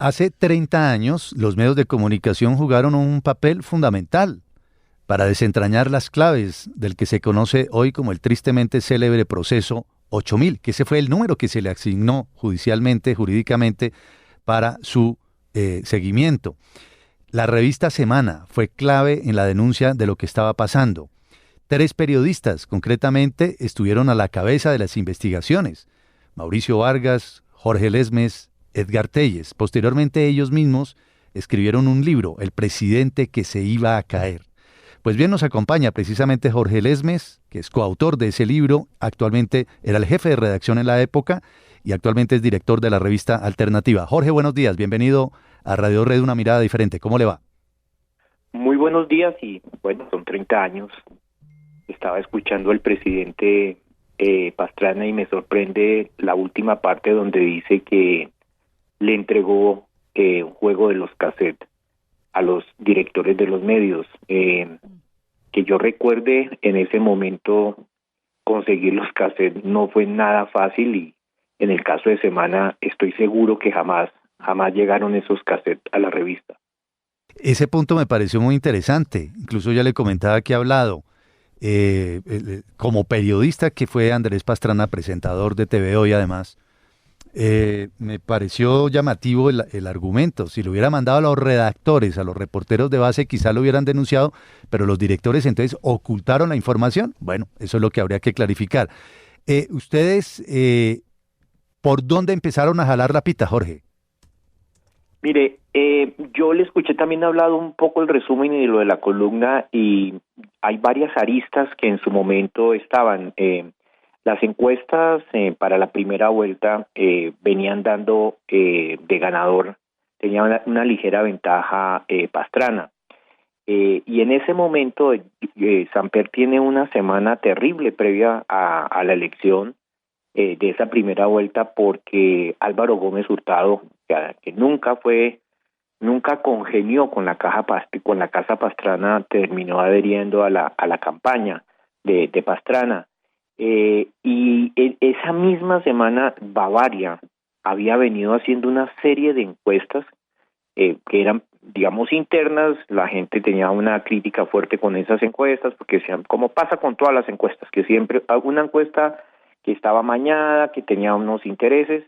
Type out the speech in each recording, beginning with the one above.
hace 30 años los medios de comunicación jugaron un papel fundamental para desentrañar las claves del que se conoce hoy como el tristemente célebre proceso 8000, que ese fue el número que se le asignó judicialmente, jurídicamente, para su seguimiento. La revista Semana fue clave en la denuncia de lo que estaba pasando. 3 periodistas, concretamente, estuvieron a la cabeza de las investigaciones: Mauricio Vargas, Jorge Lesmes, Edgar Telles. Posteriormente ellos mismos escribieron un libro, El presidente que se iba a caer. Pues bien, nos acompaña precisamente Jorge Lesmes, que es coautor de ese libro. Actualmente era el jefe de redacción en la época y actualmente es director de la revista Alternativa. Jorge, buenos días, bienvenido a Radio Red, una mirada diferente. ¿Cómo le va? Muy buenos días y bueno, son 30 años. Estaba escuchando al presidente Pastrana y me sorprende la última parte donde dice que le entregó un juego de los cassettes a los directores de los medios. Que yo recuerde, en ese momento conseguir los cassettes no fue nada fácil y en el caso de Semana estoy seguro que jamás llegaron esos cassettes a la revista. Ese punto me pareció muy interesante. Incluso ya le comentaba que he hablado como periodista, que fue Andrés Pastrana, presentador de TV Hoy además. Me pareció llamativo el argumento. Si lo hubiera mandado a los redactores, a los reporteros de base, quizá lo hubieran denunciado, pero los directores entonces ocultaron la información. Bueno, eso es lo que habría que clarificar. ¿Ustedes por dónde empezaron a jalar la pita, Jorge? Mire, yo le escuché también hablado un poco el resumen y lo de la columna y hay varias aristas que en su momento estaban. Las encuestas para la primera vuelta venían dando de ganador, tenía una ligera ventaja Pastrana. Y en ese momento Samper tiene una semana terrible previa a la elección de esa primera vuelta porque Álvaro Gómez Hurtado, que nunca congenió con la Casa Pastrana, terminó adheriendo a la campaña de Pastrana. Y en esa misma semana Bavaria había venido haciendo una serie de encuestas que eran, digamos, internas. La gente tenía una crítica fuerte con esas encuestas porque decían, como pasa con todas las encuestas, que siempre una encuesta que estaba amañada, que tenía unos intereses,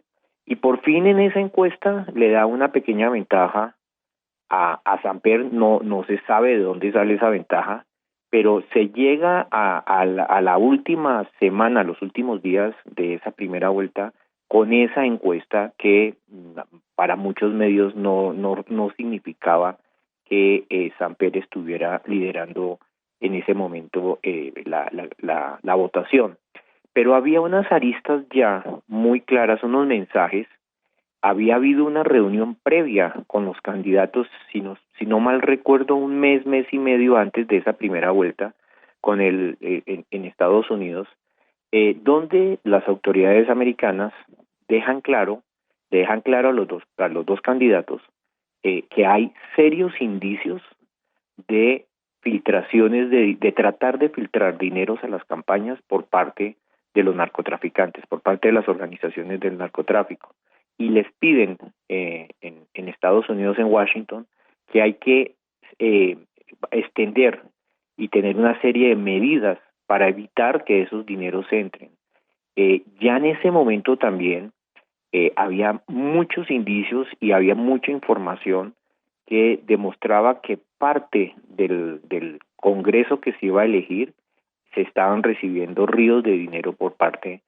y por fin en esa encuesta le da una pequeña ventaja a Samper. No se sabe de dónde sale esa ventaja, pero se llega a la última semana, los últimos días de esa primera vuelta, con esa encuesta que para muchos medios no significaba que Samper estuviera liderando en ese momento la votación. Pero había unas aristas ya muy claras, unos mensajes. Había habido una reunión previa con los candidatos, si no mal recuerdo, un mes y medio antes de esa primera vuelta en Estados Unidos, donde las autoridades americanas dejan claro a los dos candidatos que hay serios indicios de filtraciones, de tratar de filtrar dineros a las campañas por parte de los narcotraficantes, por parte de las organizaciones del narcotráfico. Y les piden en Estados Unidos, en Washington, que hay que extender y tener una serie de medidas para evitar que esos dineros entren. Ya en ese momento también había muchos indicios y había mucha información que demostraba que parte del Congreso que se iba a elegir se estaban recibiendo ríos de dinero por parte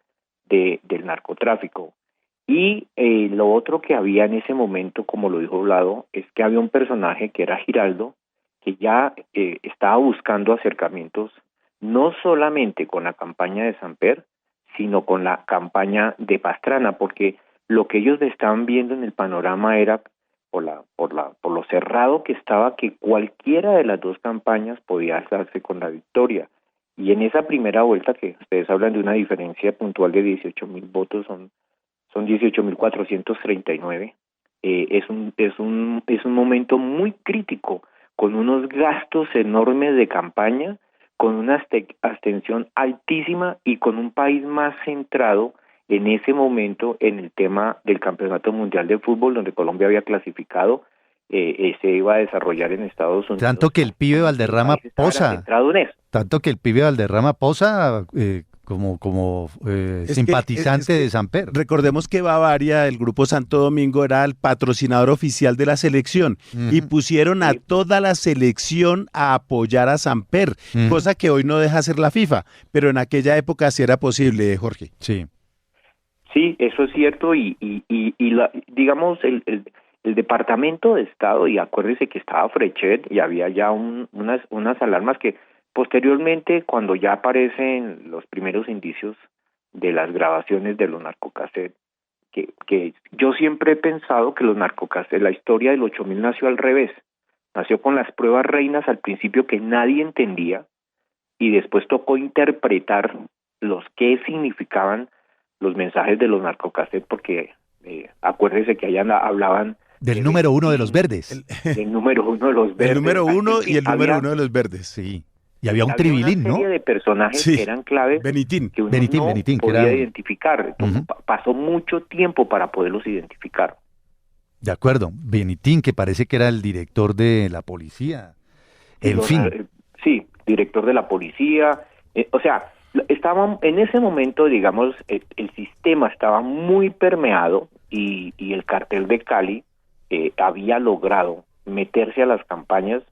del narcotráfico. Y lo otro que había en ese momento, como lo dijo Vlado, es que había un personaje que era Giraldo, que ya estaba buscando acercamientos no solamente con la campaña de Samper, sino con la campaña de Pastrana, porque lo que ellos estaban viendo en el panorama era por lo cerrado que estaba, que cualquiera de las dos campañas podía alzarse con la victoria. Y en esa primera vuelta, que ustedes hablan de una diferencia puntual de 18,000 votos, son 18,439. Es un momento muy crítico, con unos gastos enormes de campaña, con una abstención altísima y con un país más centrado en ese momento en el tema del Campeonato Mundial de Fútbol, donde Colombia había clasificado, se iba a desarrollar en Estados Unidos. Tanto que el pibe Valderrama posa, tanto que el pibe Valderrama posa como simpatizante de Samper. Recordemos que Bavaria, el Grupo Santo Domingo, era el patrocinador oficial de la selección y pusieron a toda la selección a apoyar a Samper, cosa que hoy no deja hacer la FIFA, pero en aquella época sí era posible, Jorge. Sí. Sí, eso es cierto digamos el Departamento de Estado, y acuérdese que estaba Frechet y había ya unas alarmas que posteriormente, cuando ya aparecen los primeros indicios de las grabaciones de los narcocassettes, que yo siempre he pensado que los narcocassettes, la historia del 8000 nació al revés, nació con las pruebas reinas al principio que nadie entendía y después tocó interpretar qué significaban los mensajes de los narcocassettes, porque acuérdese que allá hablaban del número 1 de los verdes. El número 1 de los verdes. El número 1 y el número 1 de los verdes. Sí. Y había un tribilín, ¿no? Una serie de personajes que eran claves Benitín. que uno Benitín, podía que era... identificar. Entonces, pasó mucho tiempo para poderlos identificar. De acuerdo. Benitín, que parece que era el director de la policía. En fin. Sí, director de la policía. O sea, estaban en ese momento, digamos, el sistema estaba muy permeado y el cartel de Cali había logrado meterse a las campañas,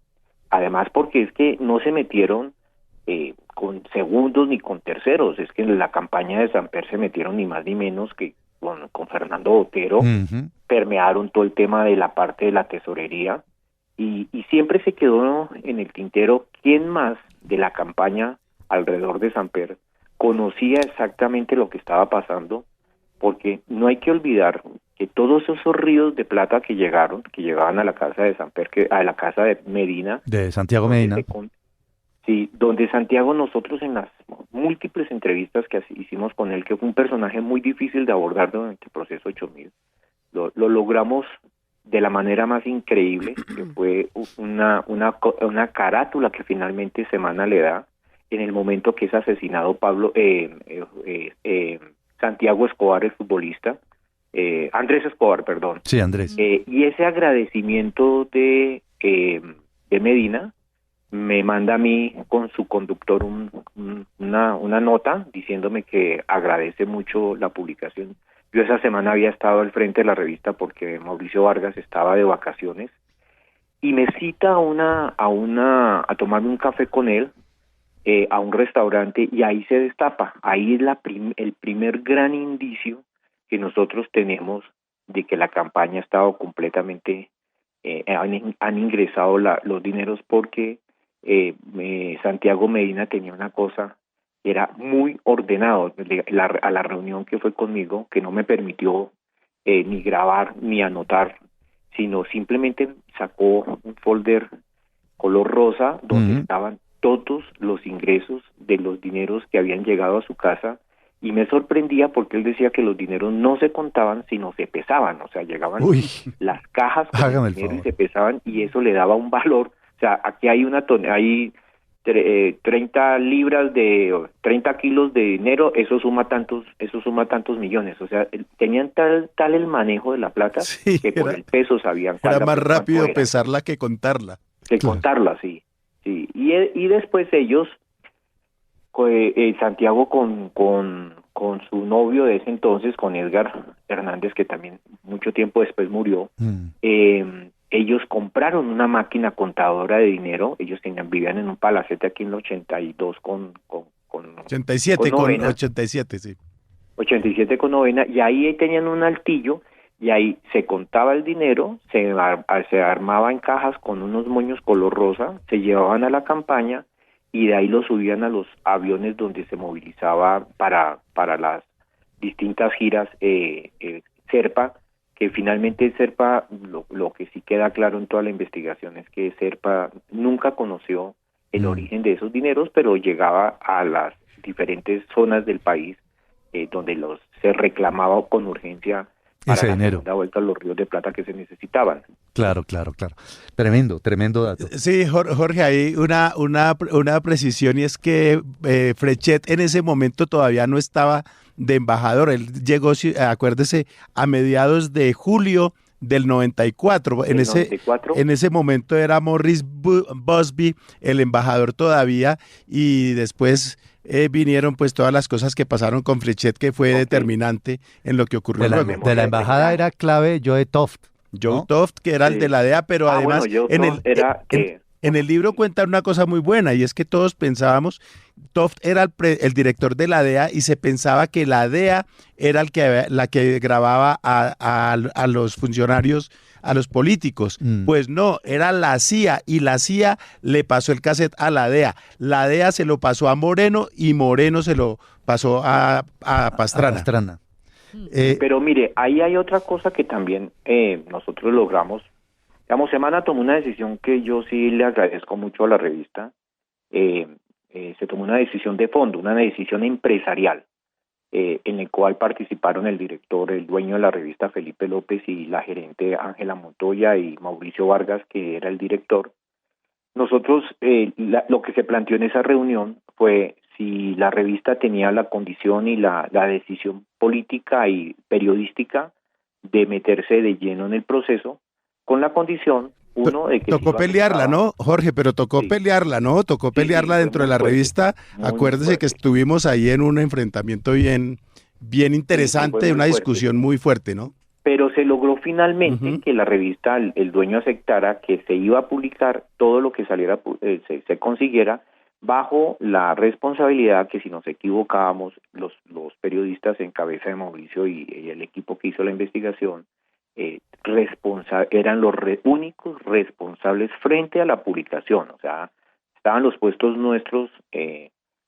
además porque es que no se metieron con segundos ni con terceros, es que en la campaña de Samper se metieron ni más ni menos que con Fernando Botero, permearon todo el tema de la parte de la tesorería y siempre se quedó en el tintero quién más de la campaña alrededor de Samper conocía exactamente lo que estaba pasando, porque no hay que olvidar que todos esos ríos de plata que llegaban a la casa de Samper, a la casa de Medina, de Santiago Medina, sí, donde Santiago, nosotros en las múltiples entrevistas que hicimos con él, que fue un personaje muy difícil de abordar durante el proceso 8000, lo logramos de la manera más increíble, que fue una carátula que finalmente Semana le da en el momento que es asesinado Santiago Escobar, el futbolista, Andrés Escobar, perdón. Sí, Andrés. Y ese agradecimiento de Medina me manda a mí con su conductor una nota diciéndome que agradece mucho la publicación. Yo esa semana había estado al frente de la revista porque Mauricio Vargas estaba de vacaciones y me cita a tomarme un café con él a un restaurante y ahí se destapa. Ahí es el primer gran indicio que nosotros tenemos de que la campaña ha estado completamente, han ingresado los dineros porque Santiago Medina tenía una cosa, era muy ordenado a la reunión que fue conmigo, que no me permitió ni grabar ni anotar, sino simplemente sacó un folder color rosa donde estaban todos los ingresos de los dineros que habían llegado a su casa y me sorprendía porque él decía que los dineros no se contaban sino se pesaban, o sea, llegaban las cajas con el dinero y se pesaban y eso le daba un valor, o sea, aquí hay 30 libras de 30 kilos de dinero, eso suma tantos millones, o sea, tenían tal el manejo de la plata que por el peso sabían era más rápido pesarla que contarla. Contarla, sí. Sí, y después ellos, Santiago con su novio de ese entonces, con Edgar Hernández, que también mucho tiempo después murió, ellos compraron una máquina contadora de dinero, ellos vivían en un palacete aquí en el 82 con 87 con 87, sí. 87 con novena, y ahí tenían un altillo, y ahí se contaba el dinero, se armaba en cajas con unos moños color rosa, se llevaban a la campaña y de ahí lo subían a los aviones donde se movilizaba para las distintas giras Serpa, que finalmente Serpa, lo que sí queda claro en toda la investigación es que Serpa nunca conoció el origen de esos dineros, pero llegaba a las diferentes zonas del país donde se reclamaba con urgencia para ese la dinero. segunda vuelta los ríos de plata que se necesitaban. Claro. Tremendo dato. Sí, Jorge, hay una precisión y es que Frechet en ese momento todavía no estaba de embajador. Él llegó, acuérdese, a mediados de julio del 94. En ese momento era Morris Busby el embajador todavía, y después vinieron pues todas las cosas que pasaron con Frechet, que fue determinante en lo que ocurrió luego. De la embajada era clave Joe Toft. Joe Toft, que era el de la DEA, pero además en el libro cuenta una cosa muy buena, y es que todos pensábamos, Toft era el director de la DEA, y se pensaba que la DEA era la que grababa a los funcionarios, a los políticos. Pues no, era la CIA, y la CIA le pasó el cassette a la DEA se lo pasó a Moreno, y Moreno se lo pasó a Pastrana. Pero mire, ahí hay otra cosa que también nosotros logramos. Digamos, Semana tomó una decisión que yo sí le agradezco mucho a la revista. Se tomó una decisión de fondo, una decisión empresarial, en la cual participaron el director, el dueño de la revista, Felipe López, y la gerente Ángela Montoya y Mauricio Vargas, que era el director. Nosotros, lo que se planteó en esa reunión fue si la revista tenía la condición y la decisión política y periodística de meterse de lleno en el proceso, con la condición, de que... Tocó pelearla, ¿no, Jorge? Pero tocó pelearla, ¿no? Tocó pelearla dentro de la revista. Acuérdese que estuvimos ahí en un enfrentamiento bien interesante, una discusión muy fuerte, ¿no? Pero se logró finalmente que la revista, el dueño aceptara que se iba a publicar todo lo que saliera, se consiguiera, bajo la responsabilidad que si nos equivocábamos, los periodistas en cabeza de Mauricio y el equipo que hizo la investigación eran los únicos responsables frente a la publicación. O sea, estaban los puestos nuestros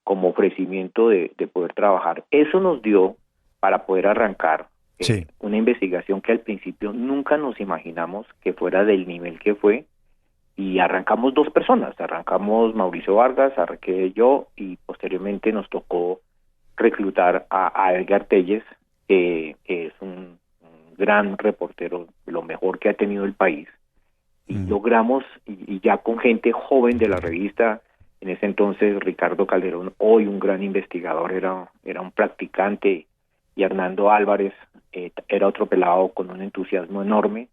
como ofrecimiento de poder trabajar. Eso nos dio para poder arrancar una investigación que al principio nunca nos imaginamos que fuera del nivel que fue. Y arrancamos 2 personas, arrancamos Mauricio Vargas, arranqué yo, y posteriormente nos tocó reclutar a Edgar Telles, que es un gran reportero, lo mejor que ha tenido el país. Y logramos, y ya con gente joven de la revista, en ese entonces Ricardo Calderón, hoy un gran investigador, era un practicante, y Hernando Álvarez era otro pelado con un entusiasmo enorme.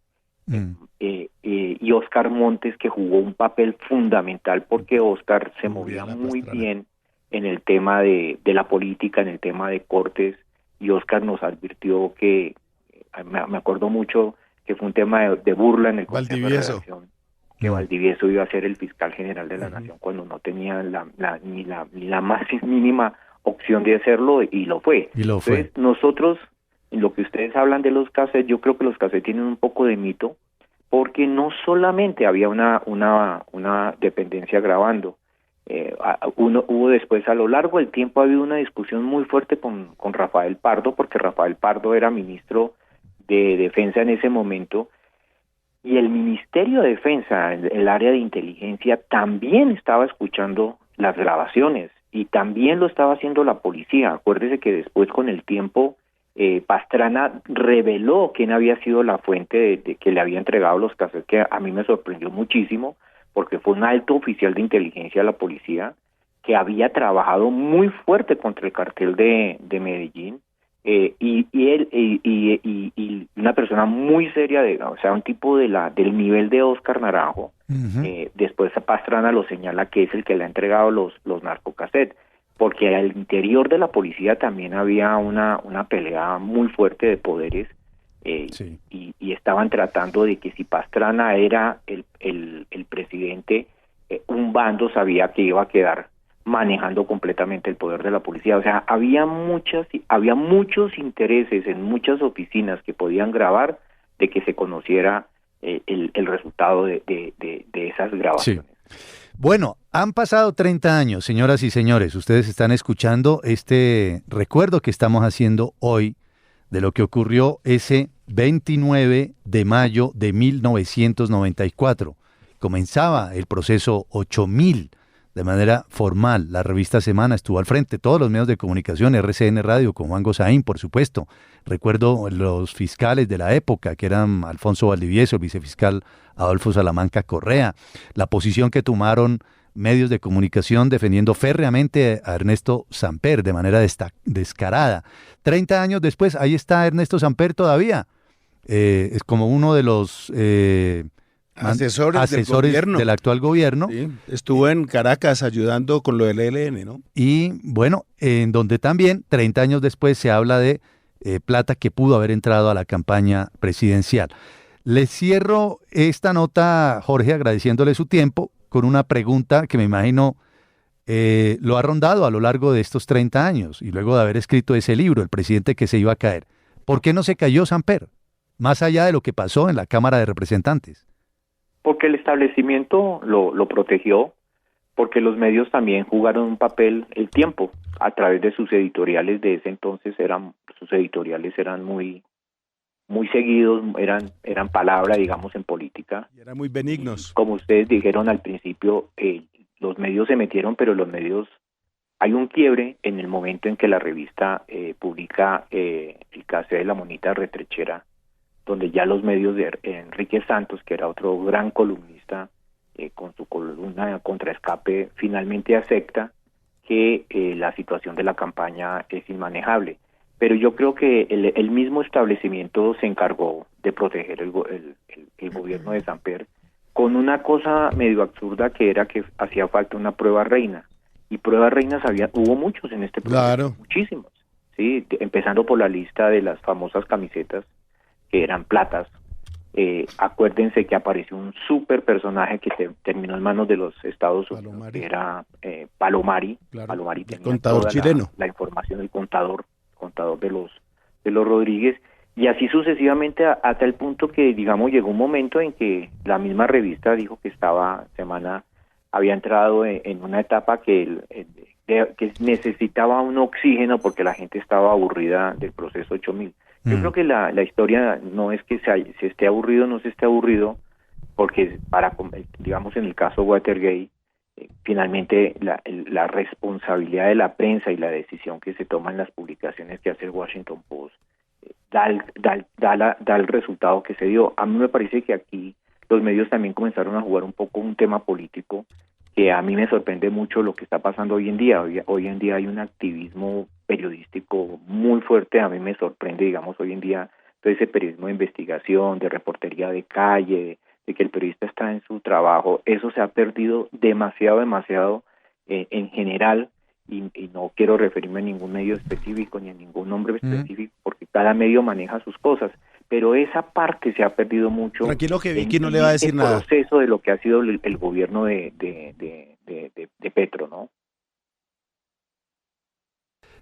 Y Oscar Montes, que jugó un papel fundamental, porque Oscar se movía muy bien en el tema de la política, en el tema de cortes, y Oscar nos advirtió que, me acuerdo mucho, que fue un tema de burla en el Consejo de Redacción, que Valdivieso iba a ser el fiscal general de la Nación cuando no tenía ni la más mínima opción de hacerlo, y lo fue. Entonces, nosotros, en lo que ustedes hablan de los cassettes, yo creo que los cassettes tienen un poco de mito, porque no solamente había una dependencia grabando, hubo después, a lo largo del tiempo, ha habido una discusión muy fuerte con Rafael Pardo, porque Rafael Pardo era ministro de Defensa en ese momento, y el Ministerio de Defensa, el área de inteligencia, también estaba escuchando las grabaciones, y también lo estaba haciendo la policía. Acuérdese que después, con el tiempo, Pastrana reveló quién había sido la fuente de que le había entregado los cassettes, que a mí me sorprendió muchísimo, porque fue un alto oficial de inteligencia de la policía que había trabajado muy fuerte contra el cartel de Medellín, y una persona muy seria, o sea, un tipo del nivel de Oscar Naranjo. Después Pastrana lo señala que es el que le ha entregado los narcocassettes, porque al interior de la policía también había una pelea muy fuerte de poderes, y estaban tratando de que si Pastrana era el presidente, un bando sabía que iba a quedar manejando completamente el poder de la policía. O sea, había muchos intereses en muchas oficinas que podían grabar de que se conociera el resultado de esas grabaciones. Bueno, han pasado 30 años, señoras y señores. Ustedes están escuchando este recuerdo que estamos haciendo hoy de lo que ocurrió ese 29 de mayo de 1994. Comenzaba el proceso 8000 de manera formal. La revista Semana estuvo al frente, todos los medios de comunicación, RCN Radio, con Juan Gozaín, por supuesto. Recuerdo los fiscales de la época, que eran Alfonso Valdivieso, el vicefiscal Adolfo Salamanca Correa, la posición que tomaron medios de comunicación defendiendo férreamente a Ernesto Samper de manera descarada. 30 años después, ahí está Ernesto Samper todavía. Es como uno de los asesores del gobierno. Del actual gobierno. Sí, estuvo en Caracas ayudando con lo del ELN, ¿no? Y bueno, en donde también 30 años después se habla de plata que pudo haber entrado a la campaña presidencial. Les cierro esta nota, Jorge, agradeciéndole su tiempo con una pregunta que me imagino lo ha rondado a lo largo de estos 30 años y luego de haber escrito ese libro, El presidente que se iba a caer. ¿Por qué no se cayó Samper? Más allá de lo que pasó en la Cámara de Representantes. Porque el establecimiento lo protegió, porque los medios también jugaron un papel el tiempo a través de sus editoriales de ese entonces. Sus editoriales eran muy seguidos, eran palabra, digamos, en política. Y eran muy benignos. Como ustedes dijeron al principio, los medios se metieron, pero los medios, hay un quiebre en el momento en que la revista publica el caso de la monita retrechera, donde ya los medios de Enrique Santos, que era otro gran columnista, con su columna Contraescape, finalmente acepta que la situación de la campaña es inmanejable. Pero yo creo que el mismo establecimiento se encargó de proteger el gobierno de Samper con una cosa medio absurda, que era que hacía falta una prueba reina. Y pruebas reinas hubo muchos en este proceso, claro, muchísimos, ¿sí? Empezando por la lista de las famosas camisetas, que eran platas. Acuérdense que apareció un super personaje que terminó en manos de los Estados Unidos, Palomari. que era Palomari. Claro, Palomari el tenía contador toda chileno. la información del contador de los Rodríguez, y así sucesivamente hasta el punto que, digamos, llegó un momento en que la misma revista dijo que Semana había entrado en una etapa que necesitaba un oxígeno porque la gente estaba aburrida del proceso 8000. Yo creo que la historia no es que se esté aburrido, no se esté aburrido, porque digamos, en el caso Watergate, finalmente la responsabilidad de la prensa y la decisión que se toma en las publicaciones que hace el Washington Post da el resultado que se dio. A mí me parece que aquí los medios también comenzaron a jugar un poco un tema político, que a mí me sorprende mucho lo que está pasando hoy en día. Hoy en día hay un activismo periodístico muy fuerte. A mí me sorprende, digamos, hoy en día todo ese periodismo de investigación, de reportería de calle, de que el periodista está en su trabajo. Eso se ha perdido demasiado en general, y no quiero referirme a ningún medio específico ni a ningún nombre específico, porque cada medio maneja sus cosas, pero esa parte se ha perdido mucho. Tranquilo, que Vicky no le va a decir nada. En el proceso de lo que ha sido el gobierno de Petro, ¿no?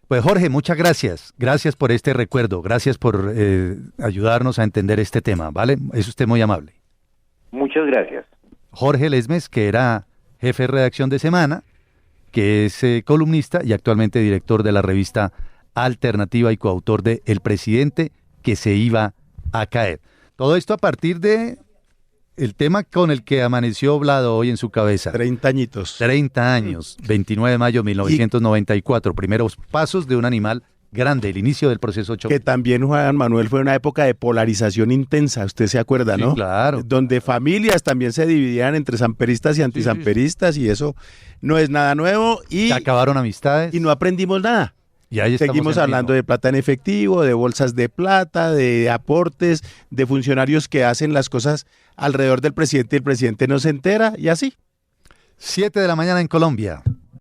Pues Jorge, muchas gracias. Gracias por este recuerdo. Gracias por ayudarnos a entender este tema, ¿vale? Es usted muy amable. Muchas gracias. Jorge Lesmes, que era jefe de redacción de Semana, que es columnista y actualmente director de la revista Alternativa y coautor de El presidente que se iba a caer. Todo esto a partir de el tema con el que amaneció Vlado hoy en su cabeza. 30 añitos. 30 años, 29 de mayo de 1994, primeros pasos de un animal grande, el inicio del proceso 8. Que también, Juan Manuel, fue una época de polarización intensa, usted se acuerda, ¿no? Sí, claro. Donde familias también se dividían entre samperistas y antisamperistas, y eso no es nada nuevo. Y se acabaron amistades. Y no aprendimos nada. Y ahí seguimos hablando de plata en efectivo, de bolsas de plata, de aportes, de funcionarios que hacen las cosas alrededor del presidente y el presidente no se entera, y así. 7 de la mañana en Colombia.